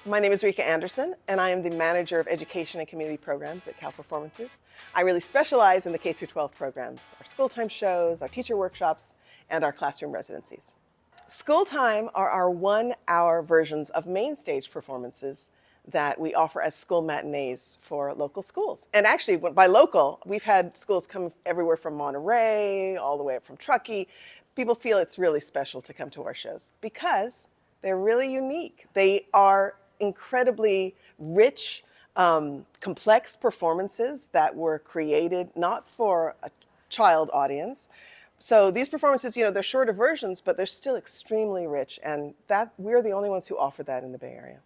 My name is Rika Anderson, and I am the Manager of Education and Community Programs at Cal Performances. I really specialize in the K through 12 programs, our school time shows, our teacher workshops, and our classroom residencies. School time are our 1 hour versions of main stage performances that we offer as school matinees for local schools. And actually, by local, we've had schools come everywhere from Monterey, all the way up from Truckee. People feel it's really special to come to our shows because they're really unique. They are incredibly rich, complex performances that were created not for a child audience. So these performances, they're shorter versions, but they're still extremely rich, and that we're the only ones who offer that in the Bay Area.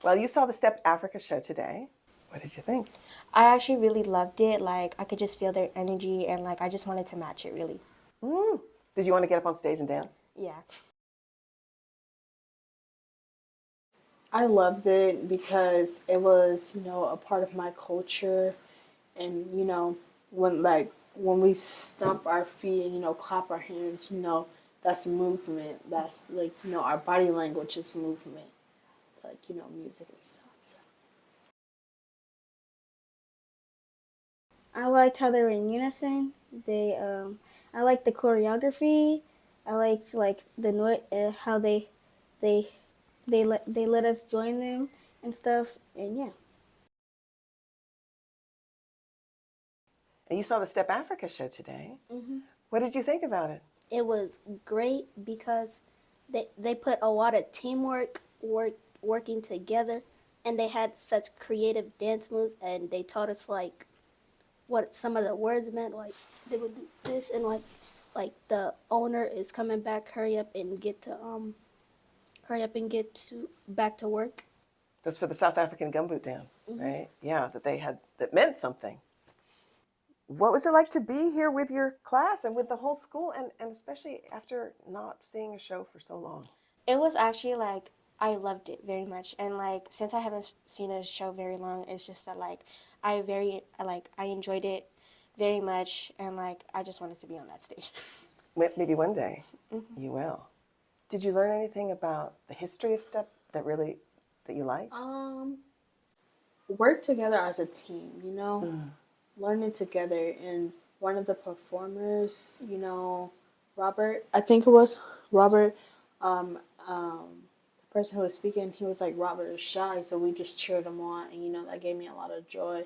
Well, you saw the Step Africa show today. What did you think? I actually really loved it. Like, I could just feel their energy and, like, I just wanted to match it, really. Mm. Did you want to get up on stage and dance? Yeah. I loved it because it was, a part of my culture. And, when we stomp our feet and, clap our hands, that's movement. That's like, our body language is movement. It's like, music and stuff. So. I liked how they were in unison. I liked the choreography. I liked how they they let us join them and stuff. And yeah, And you saw the Step Africa show today. What did you think about it? It was great because they put a lot of teamwork working together, and they had such creative dance moves, and they taught us like what some of the words meant. Like they would do this, and like the owner is coming back. Hurry up and get to back to work. That's for the South African gumboot dance, right? Yeah, that they had, that meant something. What was it like to be here with your class and with the whole school, and especially after not seeing a show for so long? It was actually, like, I loved it very much. And, like, since I haven't seen a show very long, it's just that, like, I enjoyed it very much. And, like, I just wanted to be on that stage. Maybe one day you will. Did you learn anything about the history of Step that you liked? Work together as a team, learning together. And one of the performers, Robert, I think it was Robert, the person who was speaking, he was like, Robert is shy, so we just cheered him on, and that gave me a lot of joy.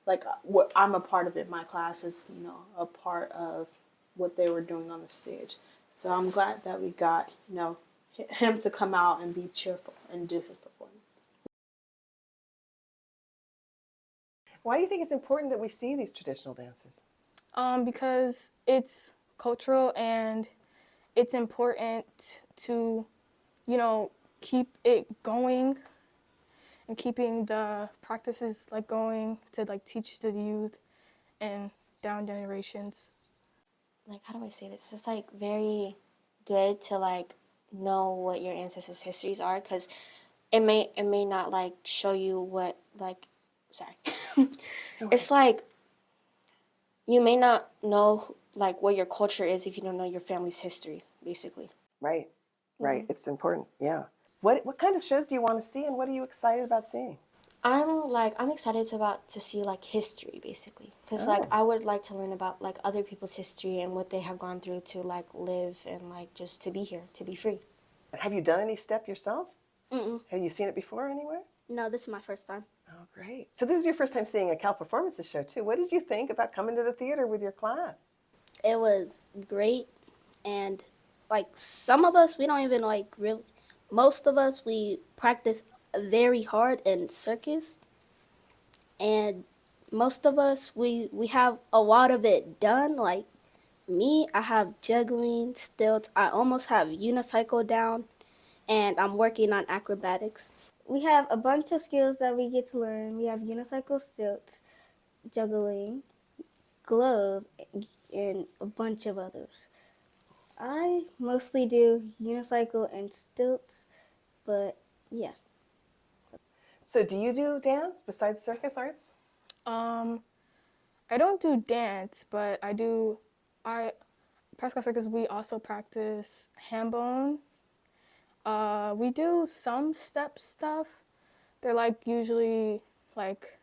Like what I'm a part of it. My class is, a part of what they were doing on the stage. So I'm glad that we got, him to come out and be cheerful and do his performance. Why do you think it's important that we see these traditional dances? Because it's cultural and it's important to, keep it going and keeping the practices like going to like teach the youth and down generations. Like, how do I say this? It's, like, very good to, like, know what your ancestors' histories are, because it may not, like, show you what, like, sorry. It's like you may not know, like, what your culture is if you don't know your family's history, basically. Right, right. It's important. Yeah. What kind of shows do you want to see, and what are you excited about seeing? I'm excited to see, like, history, basically, because like I would like to learn about, like, other people's history and what they have gone through to, like, live and, like, just to be here, to be free. Have you done any Step yourself? Mm-mm. Have you seen it before anywhere? No, this is my first time. Oh, great. So this is your first time seeing a Cal Performances show, too. What did you think about coming to the theater with your class? It was great, and like some of us, we don't even like real. Most of us, we practice very hard in circus, and most of us, we have a lot of it done. Like me, I have juggling, stilts. I almost have unicycle down, and I'm working on acrobatics. we have a bunch of skills that we get to learn. We have unicycle, stilts, juggling, glove, and a bunch of others. I mostly do unicycle and stilts, but yeah. So do you do dance besides circus arts? I don't do dance, but I Prescott Circus, we also practice hand bone. We do some step stuff. They're like usually like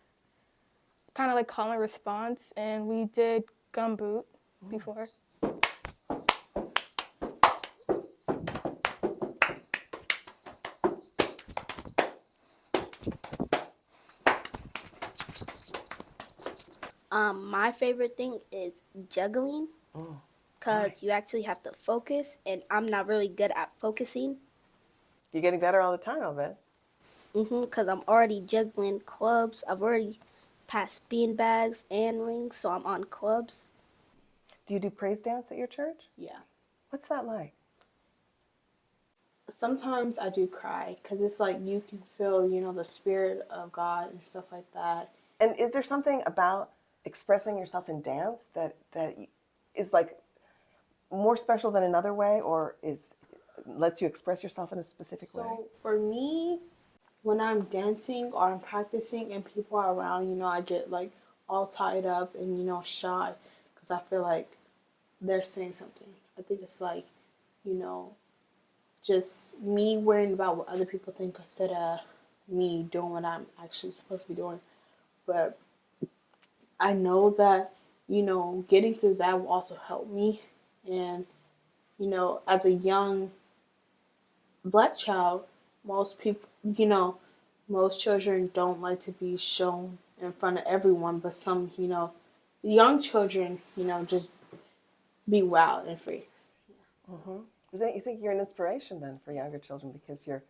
kind of like call and response, and we did gumboot before. My favorite thing is juggling because you actually have to focus, and I'm not really good at focusing. You're getting better all the time, I'll bet. Because I'm already juggling clubs. I've already passed bean bags and rings, so I'm on clubs. Do you do praise dance at your church? Yeah. What's that like? Sometimes I do cry because it's like you can feel, the spirit of God and stuff like that. And is there something about expressing yourself in dance that is like more special than another way, or lets you express yourself in a specific way? So for me, when I'm dancing or I'm practicing and people are around, I get like all tied up and, shy because I feel like they're saying something. I think it's like, you know, just me worrying about what other people think instead of me doing what I'm actually supposed to be doing. But I know that, getting through that will also help me. And, as a young black child, most people, most children don't like to be shown in front of everyone, but some, young children, just be wild and free. You think you're an inspiration then for younger children because you're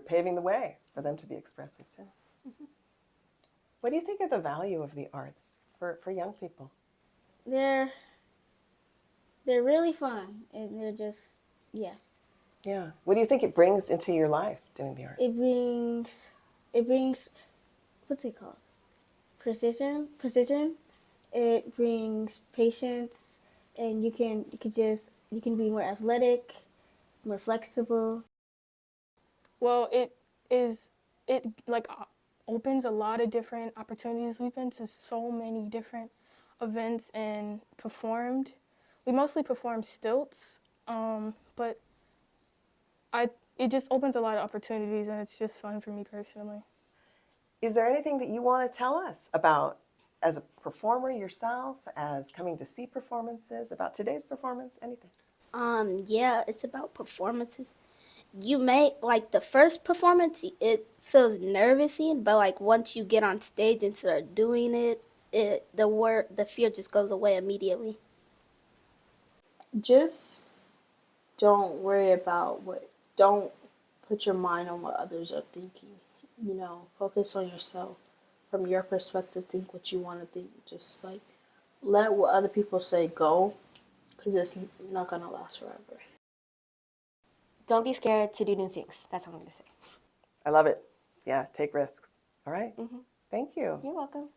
paving the way for them to be expressive too. What do you think of the value of the arts for young people? They're they're really fun, and they're just yeah. Yeah. What do you think it brings into your life doing the arts? It brings what's it called? Precision. It brings patience, and you can be more athletic, more flexible. Well, it like opens a lot of different opportunities. We've been to so many different events and performed. We mostly perform stilts, but I it just opens a lot of opportunities, and it's just fun for me personally. Is there anything that you want to tell us about as a performer yourself, as coming to see performances, about today's performance, anything? Yeah, it's about performances. You may like the first performance, it feels nervousing, but like once you get on stage and start doing it, the fear just goes away immediately. Just don't put your mind on what others are thinking. Focus on yourself. From your perspective, think what you want to think. Just like let what other people say go because it's not going to last forever. Don't be scared to do new things. That's all I'm going to say. I love it. Yeah, take risks. All right. Thank you. You're welcome.